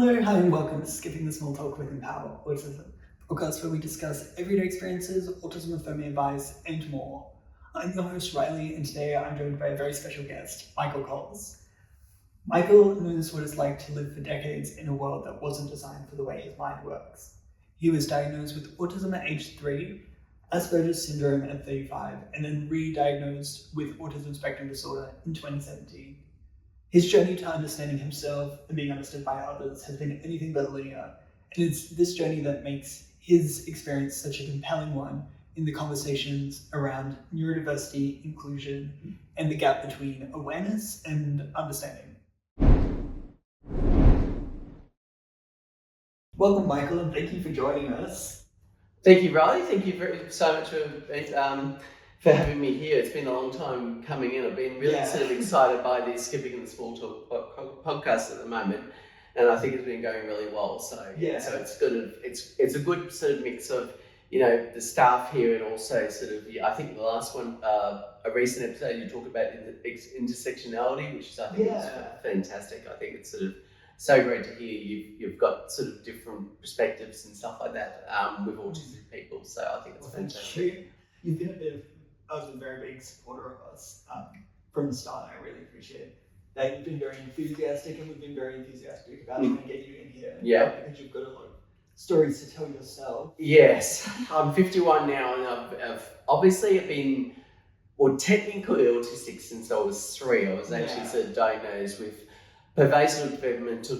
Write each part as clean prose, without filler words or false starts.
Hello, hi, and welcome to Skipping the Small Talk with Empower Autism, a podcast where we discuss everyday experiences, autism with family advice, and more. I'm your host, Riley, and today I'm joined by a very special guest, Michael Coles. Michael knows what it's like to live for decades in a world that wasn't designed for the way his mind works. He was diagnosed with autism at age 3, Asperger's syndrome at 35, and then re-diagnosed with Autism Spectrum Disorder in 2017. His journey to understanding himself and being understood by others has been anything but linear, and it's this journey that makes his experience such a compelling one in the conversations around neurodiversity, inclusion, and the gap between awareness and understanding. Welcome, Michael, and thank you for joining us. Thank you, Riley. Thank you so much for having me here. It's been a long time coming in. I've been really sort of excited by the Skipping and the Small Talk podcast at the moment, and I think it's been going really well. So it's good. It's a good sort of mix of the staff here, and also sort of I think the last one, a recent episode, you talk about intersectionality, which is I think is fantastic. I think it's sort of so great to hear you've got sort of different perspectives and stuff like that with autistic people. So I think it's fantastic. You've been a very big supporter of us from the start. I really appreciate that. You've been very enthusiastic, and we've been very enthusiastic about trying to get you in here. Yeah. Because you've got a lot of stories to tell yourself. Yes, I'm 51 now, and I've obviously been technically autistic since I was 3. I was actually sort of diagnosed with pervasive developmental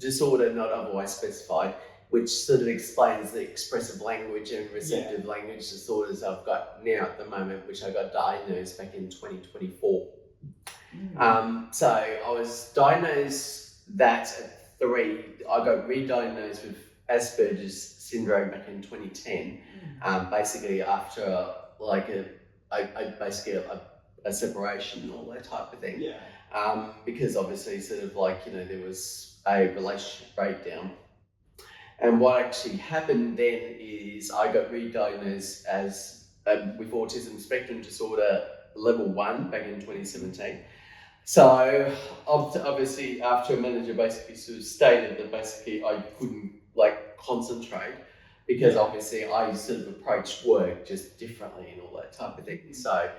disorder not otherwise specified, which sort of explains the expressive language and receptive language disorders I've got now at the moment, which I got diagnosed back in 2024. So I was diagnosed that at 3. I got re-diagnosed with Asperger's syndrome back in 2010, basically after a separation and all that type of thing. Because obviously sort of there was a relationship breakdown. And what actually happened then is I got re-diagnosed as with Autism Spectrum Disorder level 1 back in 2017. So obviously after a manager basically sort of stated that basically I couldn't concentrate because obviously I sort of approached work just differently and all that type of thing. So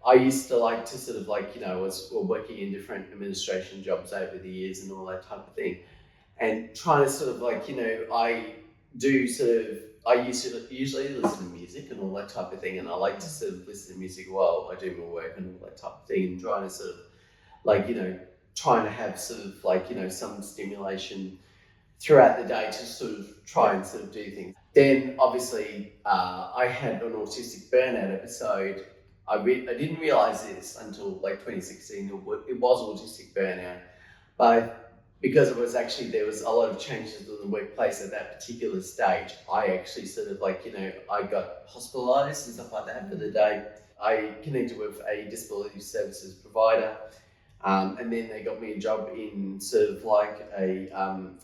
I used to like to sort of was working in different administration jobs over the years and all that type of thing, and trying to sort of I used to usually listen to music and all that type of thing, and I like to sort of listen to music while I do my work and all that type of thing, and trying to sort of trying to have sort of some stimulation throughout the day to sort of try and sort of do things. Then obviously I had an autistic burnout episode. I didn't realize this until 2016. It was autistic burnout, but because there was a lot of changes in the workplace at that particular stage, I actually sort of I got hospitalised and stuff like that for the day. I connected with a disability services provider, and then they got me a job in sort of an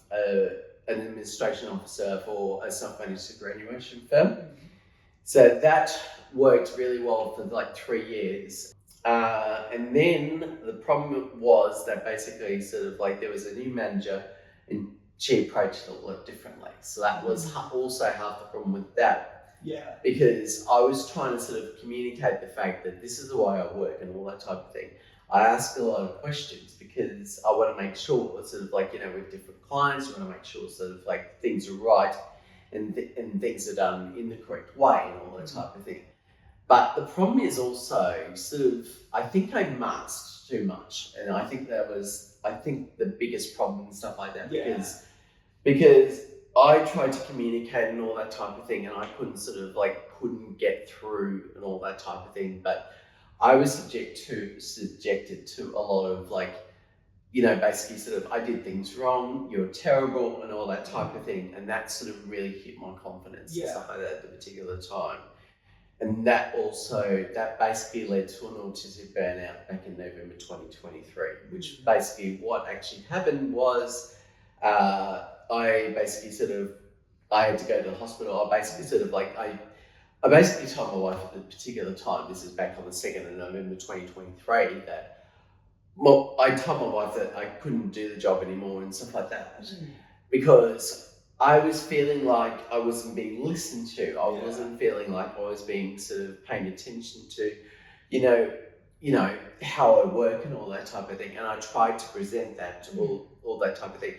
administration officer for a self-managed superannuation firm. So that worked really well for 3 years. And then the problem was that basically sort of there was a new manager and she approached it a lot differently. So that was also half the problem with that. Yeah. Because I was trying to sort of communicate the fact that this is the way I work and all that type of thing. I ask a lot of questions because I want to make sure sort of with different clients, I want to make sure sort of things are right and things are done in the correct way and all that type of thing. But the problem is also sort of, I think I masked too much, and I think that was, the biggest problem and stuff like that, because I tried to communicate and all that type of thing, and I couldn't sort of couldn't get through and all that type of thing. But I was subjected to a lot of basically sort of, I did things wrong, you're terrible and all that type of thing, and that sort of really hit my confidence and stuff like that at the particular time. And that basically led to an autistic burnout back in November 2023, which basically what actually happened was I had to go to the hospital. I basically told my wife at the particular time, this is back on the 2nd of November 2023, that well, I told my wife that I couldn't do the job anymore and stuff like that because I was feeling like I wasn't being listened to. I wasn't feeling like I was being sort of paying attention to, you know, how I work and all that type of thing. And I tried to present that to all that type of thing.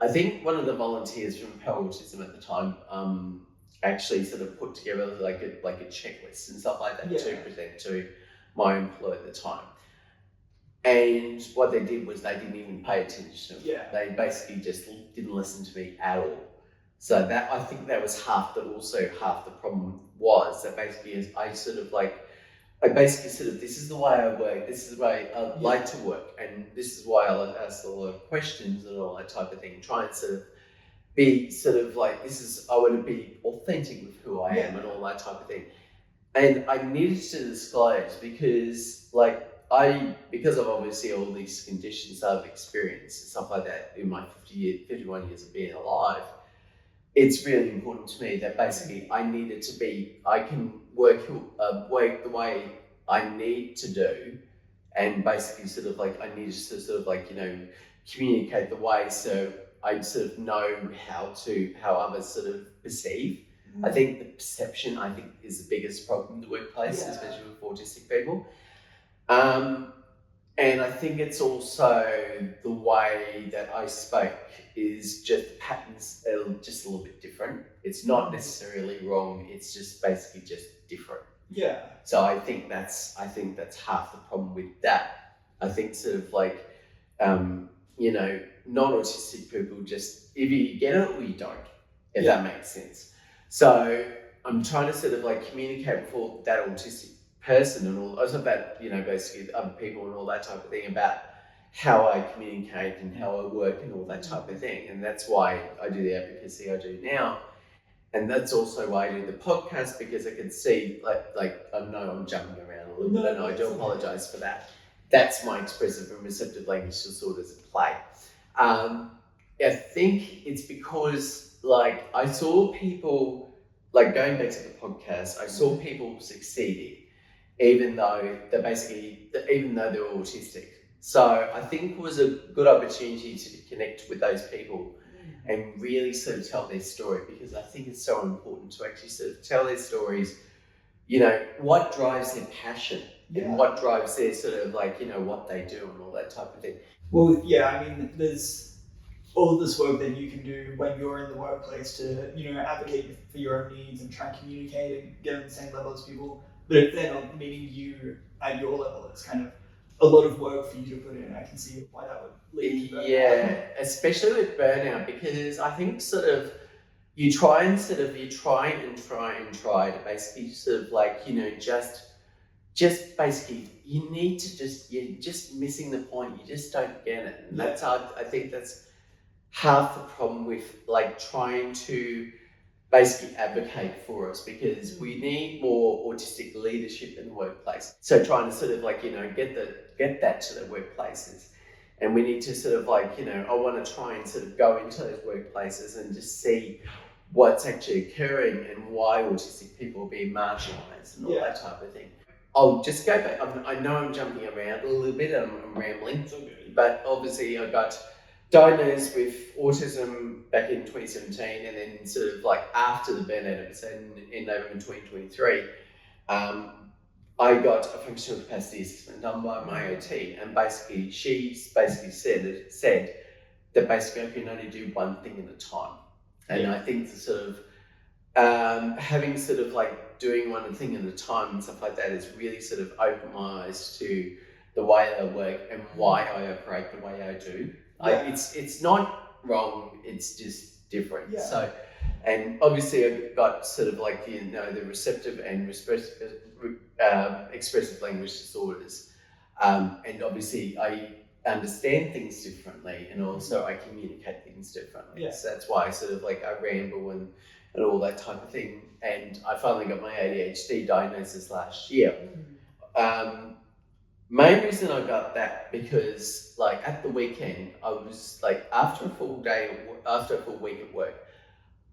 I think one of the volunteers from Power Autism at the time actually sort of put together like a checklist and stuff like that to present to my employer at the time. And what they did was they didn't even pay attention. They basically just didn't listen to me at all. So that, I think that was half the problem was that basically I basically sort of, this is the way I work, this is the way I like to work, and this is why I like to ask a lot of questions and all that type of thing. Try and sort of be sort of like, I want to be authentic with who I am and all that type of thing. And I needed to disclose because because of obviously all these conditions I've experienced and stuff like that in my 51 years of being alive, it's really important to me that basically I can work the way I need to do, and basically sort of like I need to sort of like, communicate the way so I sort of know how others sort of perceive. I think the perception, is the biggest problem in the workplace, especially with autistic people. And I think it's also the way that I spoke is just patterns are just a little bit different. It's not necessarily wrong. It's just basically just different. So I think that's half the problem with that. I think sort of like, non-autistic people just, either you get it or you don't, if that makes sense. So I'm trying to sort of like communicate with all that autistic person and all, also about, basically other people and all that type of thing about how I communicate and how I work and all that type of thing. And that's why I do the advocacy I do now. And that's also why I do the podcast, because I can see, I know I'm jumping around a little bit, and I do apologise for that. That's my expressive and receptive language disorders at play. I think it's because, I saw people, going back to the podcast, I saw people succeeding, even though they're autistic. So I think it was a good opportunity to connect with those people and really sort of tell their story, because I think it's so important to actually sort of tell their stories, what drives their passion and what drives their sort of what they do and all that type of thing. Well, I mean, there's all this work that you can do when you're in the workplace to, advocate for your own needs and try and communicate and get on the same level as people. But if they're not meeting you at your level, it's kind of a lot of work for you to put in. I can see why that would lead to burnout. Yeah, especially with burnout, because I think sort of you try and try to basically sort of just basically you're just missing the point. You just don't get it. And that's I think that's half the problem with trying to basically advocate for us, because we need more autistic leadership in the workplace. So trying to sort of get that to the workplaces. And we need to sort of I want to try and sort of go into those workplaces and just see what's actually occurring and why autistic people are being marginalised and all that type of thing. I'll just go back. I know I'm jumping around a little bit, I'm rambling, but obviously I got diagnosed with autism back in 2017, and then sort of after the burnout episode in November 2023, I got a functional capacity assessment done by my OT, and basically she's basically said that basically I can only do one thing at a time. And I think the sort of having sort of doing one thing at a time and stuff like that has really sort of opened my eyes to the way I work and why I operate the way I do. It's not wrong, it's just different. So, and obviously I've got sort of the receptive and expressive language disorders, and obviously I understand things differently, and also I communicate things differently. So that's why I sort of I ramble and all that type of thing. And I finally got my ADHD diagnosis last year. Main reason I got that because at the weekend I was after a full week at work,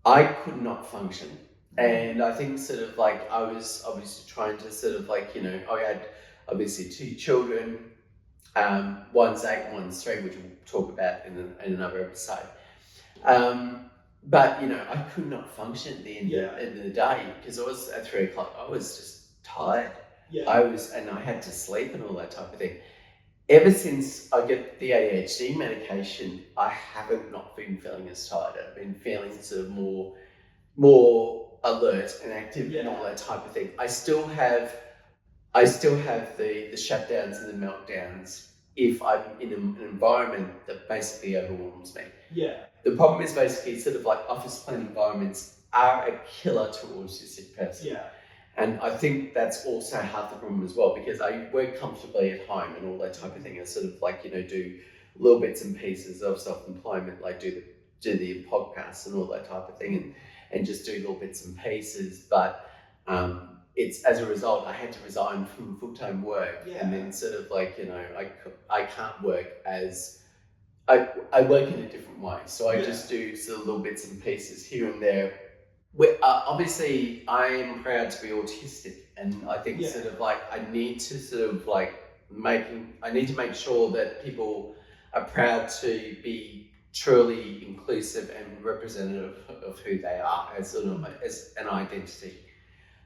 I could not function. And I think sort of I was obviously trying to sort of I had obviously 2 children, One's 8, one's 3, which we'll talk about in another episode. But I could not function at the end of the day because I was at 3 o'clock. I was just tired. And I had to sleep and all that type of thing. Ever since I get the ADHD medication, I haven't not been feeling as tired. I've been feeling sort of more alert and active and all that type of thing. I still have the shutdowns and the meltdowns if I'm in an environment that basically overwhelms me. The problem is basically sort of like office plan environments are a killer to an autistic person. And I think that's also half the problem as well, because I work comfortably at home and all that type of thing. I sort of like, do little bits and pieces of self-employment, like do the podcasts and all that type of thing, and just do little bits and pieces. But it's as a result, I had to resign from full-time work, and then sort of like, I can't work as I work in a different way. So I just do sort of little bits and pieces here and there. Obviously, I am proud to be autistic, and I think sort of like I need to sort of like I need to make sure that people are proud to be truly inclusive and representative of who they are as an identity.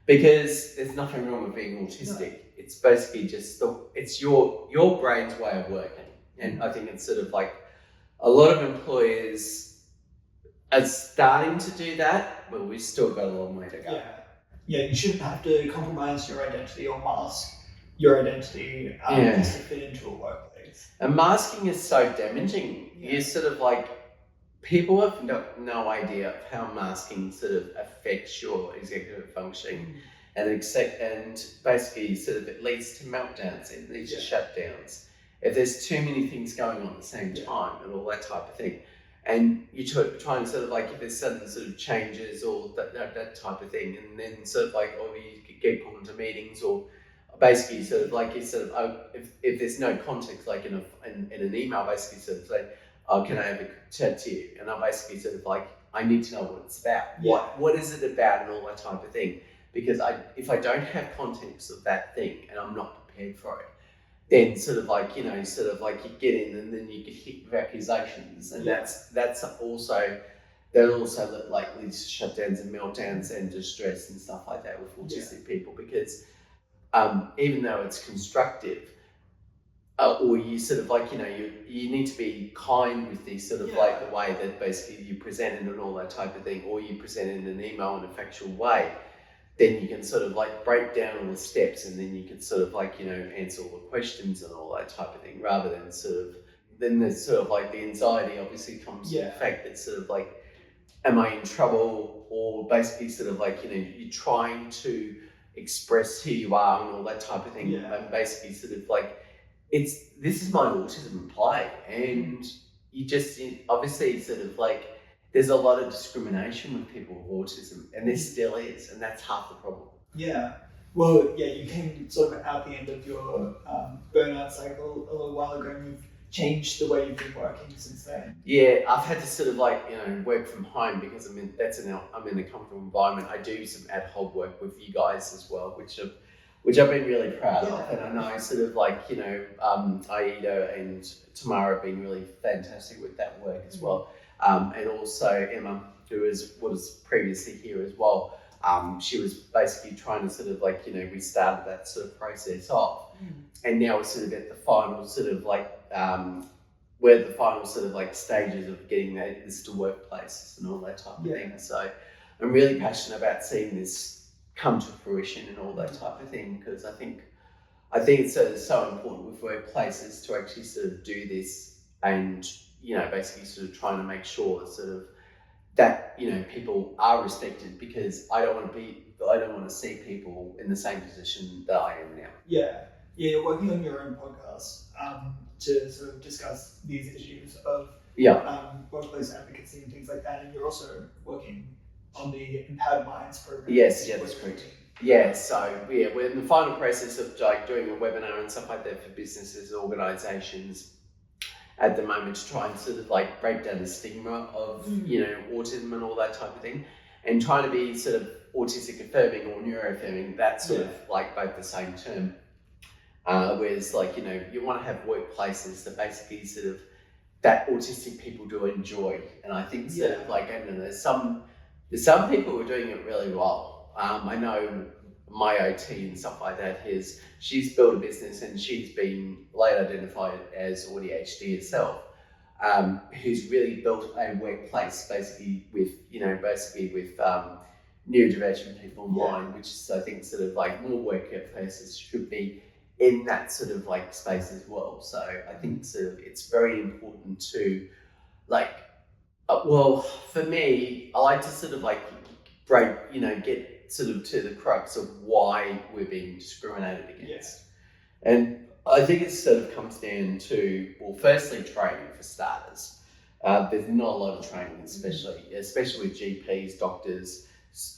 Because there's nothing wrong with being autistic. It's basically just it's your brain's way of working, and I think it's sort of like a lot of employers are starting to do that, but we've still got a long way to go. You shouldn't have to compromise your identity or mask your identity just to fit into a workplace. And masking is so damaging. You sort of like, people have no idea of how masking sort of affects your executive functioning, and basically sort of it leads to meltdowns, it leads to shutdowns. If there's too many things going on at the same time and all that type of thing, and you try and sort of like, if there's sudden sort of changes or that type of thing, and then sort of like, or you get pulled into meetings, or basically sort of like, you sort of, if there's no context, like in an email, basically sort of say, oh, can I have a chat to you? And I basically sort of like, I need to know what it's about. What is it about and all that type of thing? Because if I don't have context of that thing and I'm not prepared for it, then sort of like, sort of like you get in and then you get hit with accusations, and that also like leads to shutdowns and meltdowns and distress and stuff like that with autistic people, because even though it's constructive, or you sort of like, you need to be kind with these sort of like the way that basically you present it and all that type of thing, or you present it in an email in a factual way, then you can sort of like break down all the steps, and then you can sort of like, answer all the questions and all that type of thing, rather than then there's sort of like the anxiety obviously comes from the fact that sort of like, am I in trouble? Or basically sort of like, you're trying to express who you are and all that type of thing. And basically sort of like, this is my autism in play. And obviously sort of like, there's a lot of discrimination with people with autism, and there still is, and that's half the problem. Well, you came sort of out the end of your burnout cycle a little while ago, and you've changed the way you've been working since then. I've had to sort of like, work from home, because I'm in a comfortable environment. I do some ad hoc work with you guys as well, which I've been really proud of, and I know sort of like, Aida and Tamara have been really fantastic with that work as well. And also Emma, who was previously here as well. She was basically trying to sort of like, we started that sort of process off, and now we're sort of at the final sort of like, we're at the final sort of like stages of getting this to workplaces and all that type of thing. So I'm really passionate about seeing this come to fruition and all that type of thing, because I think it's so important with workplaces to actually sort of do this, and basically sort of trying to make sure sort of that people are respected, because I don't want to see people in the same position that I am now. You're working on your own podcast to sort of discuss these issues of workplace advocacy and things like that, and you're also working on the Empowered Minds program. Yes, that's correct. So we're in the final process of like doing a webinar and stuff like that for businesses and organisations at the moment, to try and sort of like break down the stigma of autism and all that type of thing, and trying to be sort of autistic affirming or neuro affirming. That's sort of like both the same term. Whereas, like, you know, you want to have workplaces that basically sort of that autistic people do enjoy. And I think sort of like, I don't know, there's some people who are doing it really well. I know my OT and stuff like that she's built a business and she's been late identified as ADHD herself. Who's really built a workplace basically with neurodivergent people in mind, which is, I think, sort of like more workplaces should be in that sort of like space as well. So I think sort of it's very important to like, well, for me, I like to sort of like get sort of to the crux of why we're being discriminated against. And I think it sort of comes down to, well, firstly, training for starters. There's not a lot of training, especially with GPs, doctors,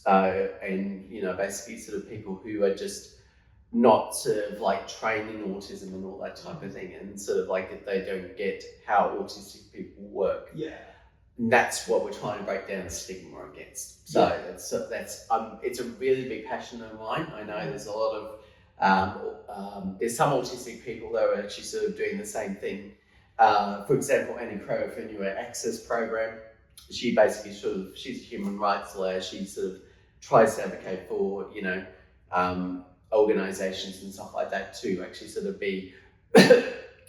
and basically sort of people who are just not sort of like trained in autism and all that type of thing, and sort of like they don't get how autistic people work. Yeah. And that's what we're trying to break down the stigma against. So that's it's a really big passion of mine. I know there's a lot of there's some autistic people that are actually sort of doing the same thing. For example, Annie Crow for Neuro Access program, she basically she's a human rights lawyer. She sort of tries to advocate for organisations and stuff like that to actually sort of be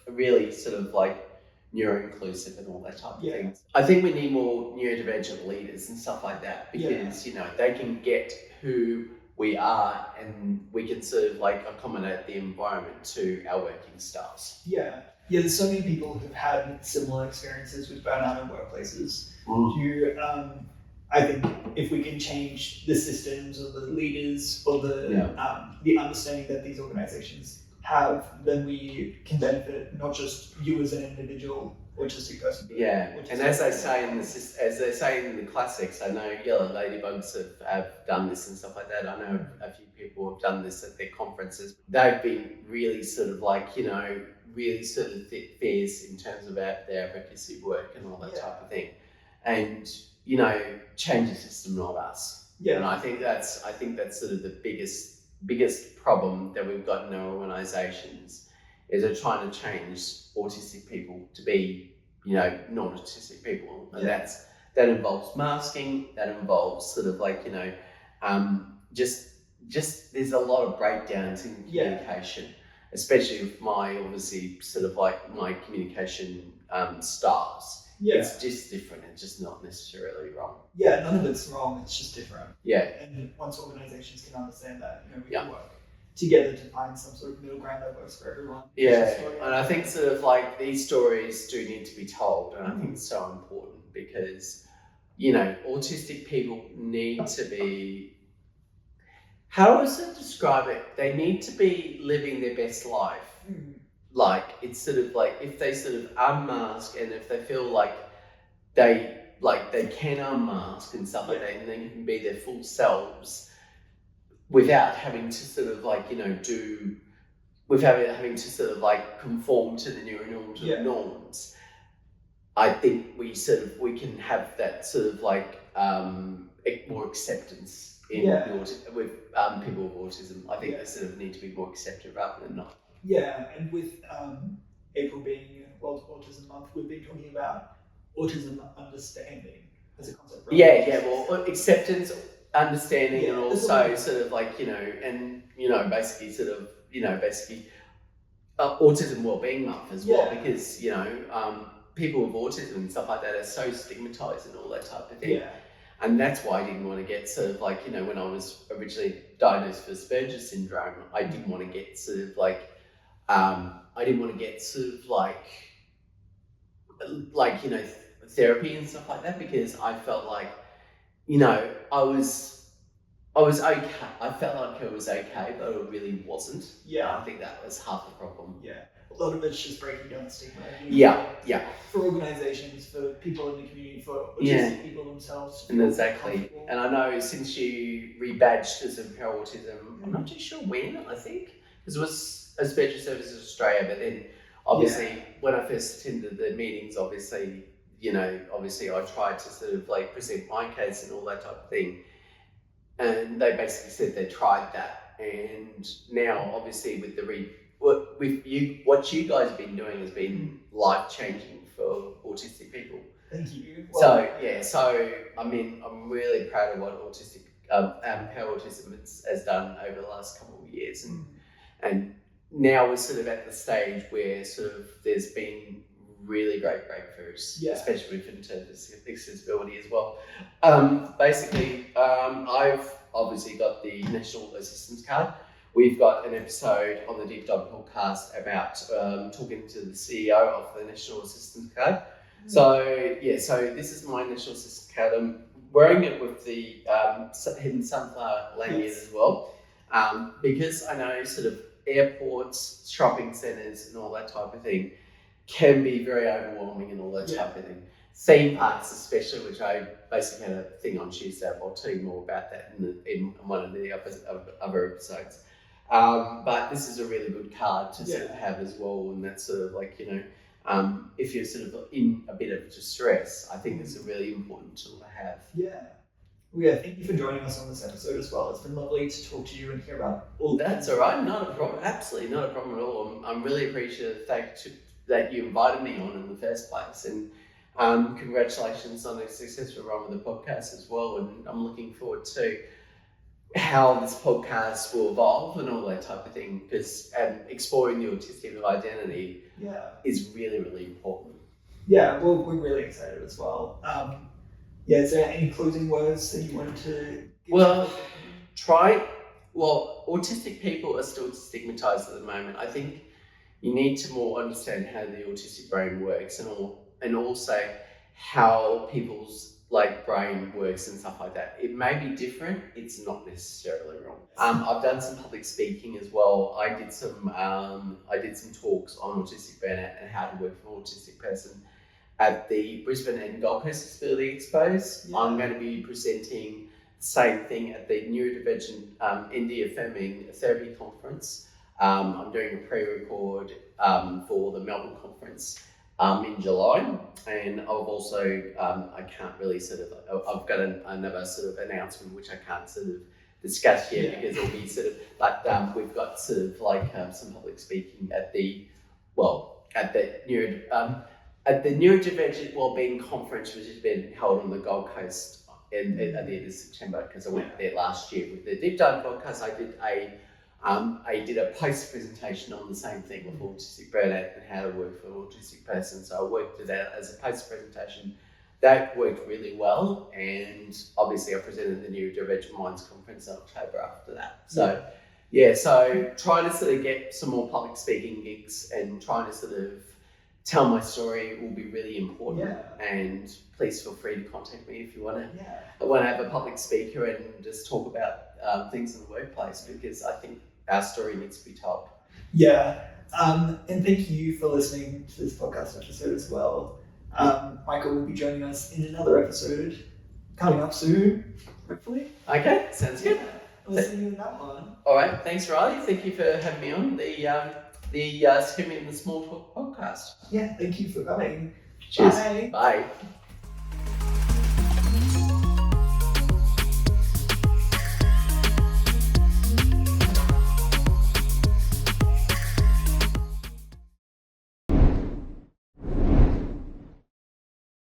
really sort of like neuroinclusive and all that type of things. I think we need more neurodivergent leaders and stuff like that because they can get who we are and we can sort of like accommodate the environment to our working styles. Yeah, there's so many people who've had similar experiences with burnout in workplaces who I think if we can change the systems or the leaders or the understanding that these organizations have, then we can benefit not just you as an individual autistic person. And as they say in the classics, I know Yellow Ladybugs have done this and stuff like that. I know a few people have done this at their conferences. They've been really sort of like, really sort of fierce in terms of their advocacy work and all that type of thing. And change the system, not us. And I think that's sort of the biggest problem that we've got in our organisations is they're trying to change autistic people to be, non-autistic people. And that involves masking, that involves sort of like, just there's a lot of breakdowns in communication, especially with my communication styles. It's just different. It's just not necessarily wrong. None of it's wrong. It's just different. And once organizations can understand that, we can work together to find some sort of middle ground that works for everyone. And I think sort of like these stories do need to be told, and I think it's so important because, autistic people need to be, how does it describe it? They need to be living their best life. Like, it's sort of like if they sort of unmask and if they feel like they can unmask and stuff like that, and they can be their full selves without having to sort of like, without having to sort of like conform to the neuronormative norms. I think we can have that sort of like more acceptance with people with autism. I think they sort of need to be more accepted rather than not. And with April being World Autism Month, we've been talking about autism understanding as a concept. Right? Well, acceptance, understanding, and also sort of like, basically sort of, Autism Wellbeing Month as well, because, people with autism and stuff like that are so stigmatized and all that type of thing. And that's why I didn't want to get sort of like, when I was originally diagnosed with Asperger syndrome, I didn't want to get sort of like, therapy and stuff like that, because I felt like, I was okay. I felt like I was okay, but I really wasn't. I think that was half the problem. A lot of it's just breaking down the stigma. For organizations, for people in the community, for autistic people themselves. Exactly. And I know since you rebadged as a autism, I'm not too sure when, I think, because it was Asperger Services Australia, but then obviously when I first attended the meetings, obviously I tried to sort of like present my case and all that type of thing. And they basically said they tried that. And now obviously with what you guys have been doing has been life changing for autistic people. Thank you. So I mean, I'm really proud of what how autism has done over the last couple of years, and now we're sort of at the stage where sort of there's been really great breakthroughs, especially in terms of accessibility as well. Basically, I've obviously got the National Assistance Card. We've got an episode on the Deep Dive podcast about talking to the CEO of the National Assistance Card. So this is my National Assistance Card. I'm wearing it with the hidden sunflower lanyard as well, because I know sort of airports, shopping centres and all that type of thing can be very overwhelming and all that type of thing. Theme parks especially, which I basically had a thing on Tuesday. I'll tell you more about that in one of the other episodes. But this is a really good card to sort of have as well, and that's sort of like, if you're sort of in a bit of distress, I think it's a really important tool to have. Yeah, thank you for joining us on this episode as well. It's been lovely to talk to you and hear about all. That's all right, not a problem. Absolutely not a problem at all. I'm really appreciative that you invited me on in the first place, and congratulations on a successful run with the podcast as well. And I'm looking forward to how this podcast will evolve and all that type of thing, because exploring the autistic identity is really, really important. Yeah, well, we're really excited as well. Is there any closing words that you wanted to give? Autistic people are still stigmatized at the moment. I think you need to more understand how the autistic brain works and also how people's brain works and stuff like that. It may be different, it's not necessarily wrong. I've done some public speaking as well. I did some talks on autistic burnout and how to work for an autistic person at the Brisbane and Gold Coast Disability Expos. I'm going to be presenting the same thing at the Neurodivergent India Affirming Therapy Conference. I'm doing a pre-record for the Melbourne conference in July, and I've also I can't really I've got another sort of announcement which I can't sort of discuss yet because it'll be sort of we've got sort of some public speaking at the Neurodivergent Wellbeing Conference, which has been held on the Gold Coast at the end of September, because I went there last year with the Deep Dive podcast. I did a post presentation on the same thing with autistic burnout and how to work for an autistic person. So I worked it out as a post presentation. That worked really well, and obviously I presented the Neurodivergent Minds Conference in October after that. So trying to sort of get some more public speaking gigs and trying to sort of tell my story will be really important. And please feel free to contact me if you want to have a public speaker and just talk about things in the workplace, because I think our story needs to be told. And thank you for listening to this podcast episode as well. Michael will be joining us in another episode coming up soon, hopefully. Okay, sounds good. We'll see you in that one. All right, thanks, Riley. Thank you for having me on the Swimming in the Small Talk podcast. Thank you for coming. Cheers. Bye. Bye.